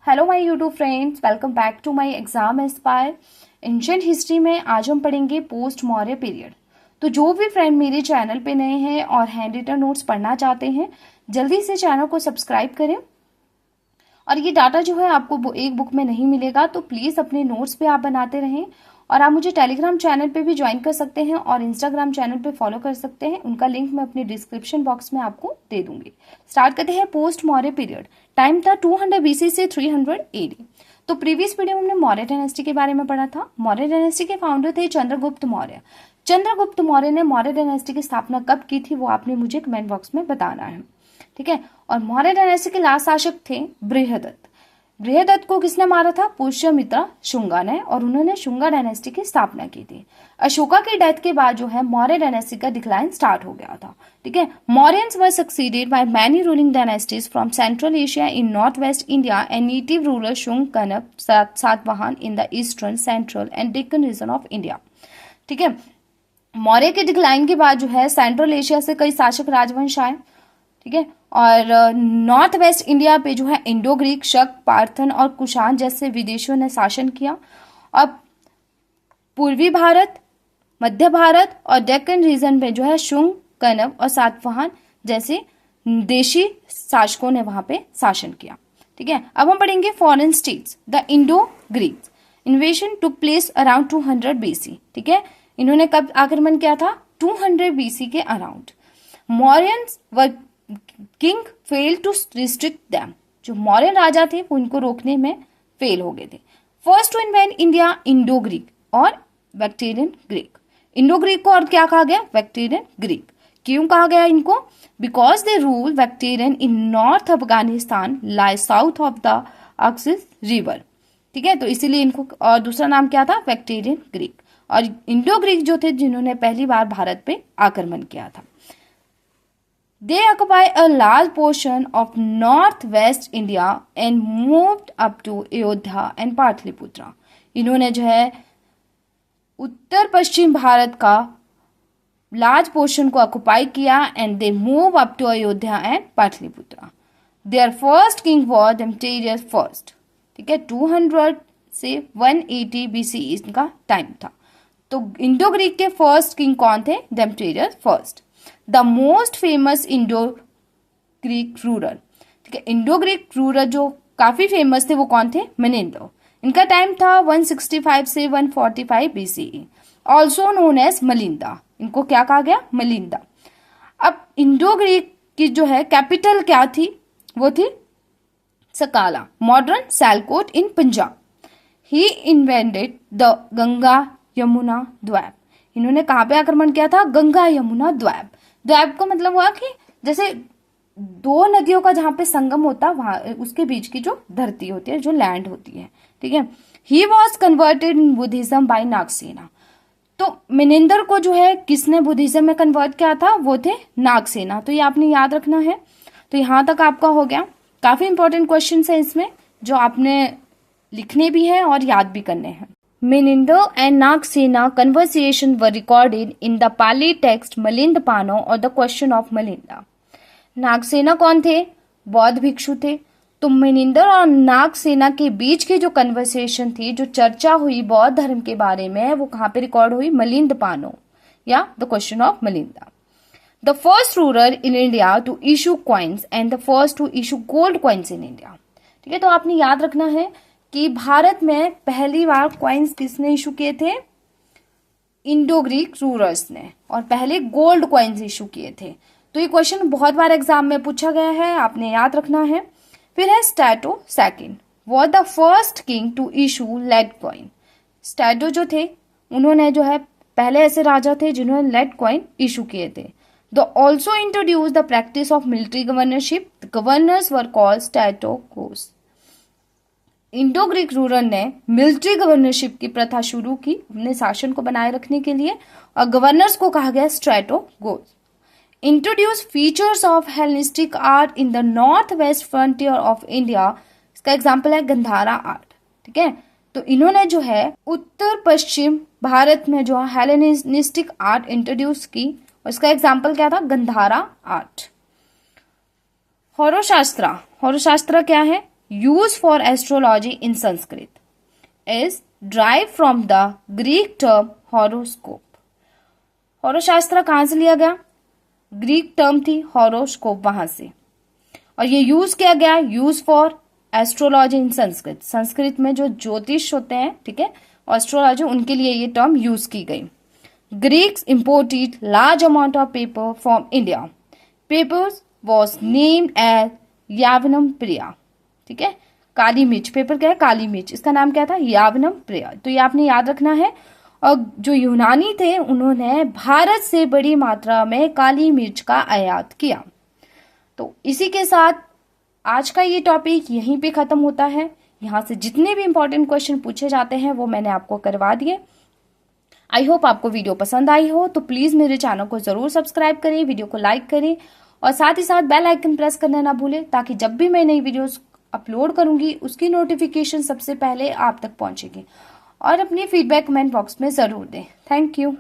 Hello my YouTube friends, welcome back to my Exam Aspire. Ancient history में आज हम पढ़ेंगे पोस्ट मौर्य पीरियड। तो जो भी फ्रेंड मेरे चैनल पे नए हैं और हैंड रिटन नोट्स पढ़ना चाहते हैं, जल्दी से चैनल को सब्सक्राइब करें। और ये डाटा जो है आपको एक बुक में नहीं मिलेगा, तो प्लीज़ अपने नोट्स पे आप बनाते रहें। और आप मुझे टेलीग्राम चैनल पे भी ज्वाइन कर सकते हैं और इंस्टाग्राम चैनल पे फॉलो कर सकते हैं। उनका लिंक मैं अपने डिस्क्रिप्शन बॉक्स में आपको दे दूंगी। स्टार्ट करते हैं पोस्ट मौर्य पीरियड। टाइम था 200 BC से 300 AD। तो प्रीवियस वीडियो में हमने मौर्य डायनेस्टी के बारे में पढ़ा था। मौर्य डायनेस्टी के फाउंडर थे चंद्रगुप्त मौर्य। चंद्रगुप्त मौर्य ने मौर्य डायनेस्टी की स्थापना कब की थी, वो आपने मुझे कमेंट बॉक्स में बताना है, ठीक है। और मौर्य डायनेस्टी के लास्ट शासक थे बृहदत्त। बृहदत्त को किसने मारा था? पुष्यमित्रा शुंगा ने, और उन्होंने शुंगा डायनेस्टी की स्थापना की थी। अशोका की डेथ के बाद जो है मौर्य डायनेस्टी का डिक्लाइन स्टार्ट हो गया था, ठीक है। Mauryans were succeeded by many ruling dynasties from Central Asia in north west India and native ruler Shunga Kanva Satavahana in the eastern, central and Deccan region of India, ठीक है। मौर्य के डिक्लाइन के बाद जो है सेंट्रल एशिया से कई शासक राजवंश आए, ठीक है। और नॉर्थ वेस्ट इंडिया पे जो है इंडो ग्रीक, शक, पार्थन और कुषाण जैसे विदेशियों ने शासन किया। और पूर्वी भारत, मध्य भारत और डेक्कन रीजन पे जो है शुंग, कनब और सातवाहन जैसे देशी शासकों ने वहां पे शासन किया, ठीक है। अब हम पढ़ेंगे foreign states. The Indo Greeks इन्वेशन took place around 200 BC, ठीक है। इन्होंने कब आक्रमण किया था? 200 BC के around. Mauryans were king fail to restrict them. जो मौर्य राजा थे वो इनको रोकने में फेल हो गए थे। First to invent India Indo Greek और बैक्टीरियन ग्रीक। इंडो ग्रीक को और क्या कहा गया? Bactrian Greek. क्यों कहा गया इनको? Because they rule Bactrian in north Afghanistan lie south of the Oxus river, ठीक है। तो इसीलिए इनको, और दूसरा नाम क्या था? Bactrian Greek. और इंडो ग्रीक जो थे जिन्होंने पहली बार भारत पे आक्रमण किया था। They occupy a large portion of northwest India and moved up to Ayodhya and Patliputra. इन्होंने जो है उत्तर पश्चिम भारत का लार्ज पोर्शन को ऑक्युपाई किया and they move up to Ayodhya and Pataliputra. Their first king was Demetrius first, ठीक है। 200 से 180 BC इनका टाइम था। तो इंडो ग्रीक के फर्स्ट किंग कौन थे? Demetrius first. The most famous Indo Greek ruler, ठीक है। इंडो ग्रीक रूलर जो काफी फेमस थे वो कौन थे? मेनिंदर। इनका टाइम था 165 से 145 BCE, also known as Milinda. इनको क्या कहा गया? मलिंदा। अब इंडो ग्रीक की जो है कैपिटल क्या थी? वो थी Sakala, modern Sialkot in Punjab. He invented the Ganga Yamuna द्वीप। इन्होंने कहाँ पे आक्रमण किया था? गंगा यमुना द्वीप। द्वीप का मतलब हुआ कि जैसे दो नदियों का जहां पे संगम होता है वहां उसके बीच की जो धरती होती है, जो लैंड होती है, ठीक है। He was converted in Buddhism by Nagasena. तो मिनिंदर को जो है किसने बुद्धिज्म में कन्वर्ट किया था? वो थे नागसेना। तो ये आपने याद रखना है। तो यहां तक आपका हो गया। काफी इंपॉर्टेंट क्वेश्चन है इसमें जो आपने लिखने भी है और याद भी करने हैं। Meninder and Nagsena conversation were recorded in the Pali text Malindapano or the question of Malinda. Nagasena कौन थे? बौद्ध भिक्षु थे। तो मिनिंदर और नागसेना के बीच की जो कन्वर्सेशन थी, जो चर्चा हुई बौद्ध धर्म के बारे में, वो कहाँ पे रिकॉर्ड हुई? मलिंदपानो या the question of Milinda. The first ruler in India to issue coins and the first to issue gold coins in India, ठीक है। तो आपने याद रखना है कि भारत में पहली बार कॉइन्स किसने इशू किए थे? इंडो ग्रीक रूलर्स ने, और पहले गोल्ड कॉइन्स इशू किए थे। तो ये क्वेश्चन बहुत बार एग्जाम में पूछा गया है, आपने याद रखना है। फिर है Strato second was the first king to issue lead coin. Strato जो थे उन्होंने जो है पहले ऐसे राजा थे जिन्होंने लेड कॉइन इशू किए थे। They also introduce the practice of military governorship. Governors were called strategos. Indo Greek ruler ने मिलिट्री गवर्नरशिप की प्रथा शुरू की अपने शासन को बनाए रखने के लिए, और गवर्नर्स को कहा गया strategos. Introduce features of Hellenistic art in the north west frontier of India. इसका एग्जाम्पल है गंधारा आर्ट, ठीक है। तो इन्होंने जो है उत्तर पश्चिम भारत में जो हेलेनिस्टिक आर्ट इंट्रोड्यूस की, और इसका एग्जाम्पल क्या था? गंधारा आर्ट। हॉरोशास्त्रा। हॉरोशास्त्रा क्या है? used for astrology in Sanskrit is derived from the Greek term horoscope. हॉरोशास्त्र कहाँ से लिया गया? ग्रीक टर्म थी हॉरोस्कोप, वहां से, और ये यूज किया गया, यूज फॉर एस्ट्रोलॉजी इन संस्कृत। संस्कृत में जो ज्योतिष होते हैं, ठीक है, एस्ट्रोलॉजी, उनके लिए ये टर्म यूज की गई। Greeks imported large amount of pepper from India. Peppers was named as Yavanapriya, ठीक है, काली मिर्च, पेपर क्या है? काली मिर्च, इसका नाम क्या था? यावनम प्रिया। तो ये आपने याद रखना है। और जो यूनानी थे उन्होंने भारत से बड़ी मात्रा में काली मिर्च का आयात किया। तो इसी के साथ आज का ये टॉपिक यहीं पे खत्म होता है। यहाँ से जितने भी इंपॉर्टेंट क्वेश्चन पूछे जाते हैं वो मैंने आपको करवा दिए। आई होप आपको वीडियो पसंद आई हो, तो प्लीज मेरे चैनल को जरूर सब्सक्राइब करें, वीडियो को लाइक करें और साथ ही साथ बेल आइकन प्रेस करना ना भूलें, ताकि जब भी मैं नई वीडियोस अपलोड करूंगी उसकी नोटिफिकेशन सबसे पहले आप तक पहुंचेगी। और अपनी फीडबैक कमेंट बॉक्स में जरूर दें। Thank you.